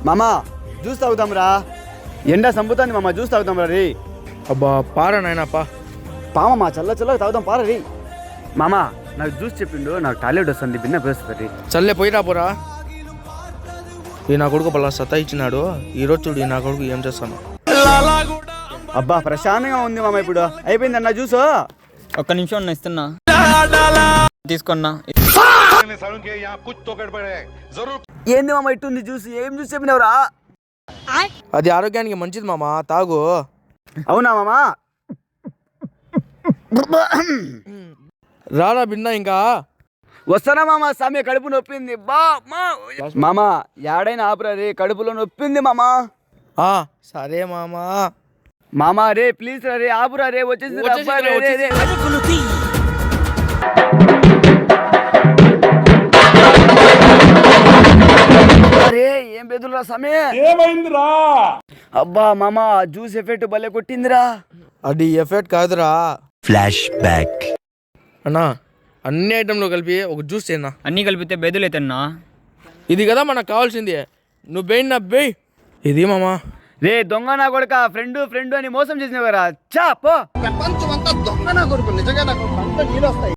మామా జ్యూస్ తాగుదాం రా, ఎండ సంపుతుంది మామ, జ్యూస్ తాగుదాం రా రే. అబ్బా పారా నాయనప్పా. పామమ్మా చల్లగా తాగుదాం పారా రే. మామా నాకు జ్యూస్ చెప్పిండు, నాకు టాయిలెట్ వస్తుంది, బిన్న పేస్తుంది. చల్లే పోయిరా పోరా. ఈ నా కొడుకు పలా సత్తా ఇచ్చినాడు. ఈరోజు చూడు ఈ నా కొడుకు ఏం చేస్తాను. అబ్బా ప్రశాంతంగా ఉంది మామ, ఇప్పుడు అయిపోయింది అన్న జ్యూస్. ఒక్క నిమిషం అన్న ఇస్తున్నా, తీసుకున్నా. ఏంది మామ ఇట్టుంది జ్యూస్, ఏం జ్యూస్ చెప్పినవరా? అది ఆరోగ్యానికి మంచిది మామ, తాగు. అవునా మామా? రారా బిన్నా ఇంకా. వస్తానా మామ, సమయ కడుపు నొప్పింది బా మామ, యాడైనా ఆపరా రే, కడుపులో నొప్పింది మామా. సరే మామా. మామా రే ప్లీజ్ రా రే, ఆపురా రే, వచ్చేసి అరే ఏం బెదురురా సమయ, ఏమైందిరా? అబ్బా మామా జ్యూస్ ఎఫెక్ట్ భలే కొట్టిందిరా. అది ఎఫెక్ట్ కాదురా, ఫ్లాష్ బ్యాక్. అన్నా అన్ని ఐటెంలో కలిపి ఒక జ్యూస్ చేయన్నా. అన్నీ కలిపితే బెదులైతన్నా. ఇది కదా మనకు కావాల్సింది, నువ్వు బెయిన్ నా బెయ్. ఇది మామా. రే దొంగ నా కొడుక, ఫ్రెండ్ అని మోసం చేసినవరా, చా పో. ప్రపంచం అంతా దొంగ నా కొడుకు, నిజంగా నాకు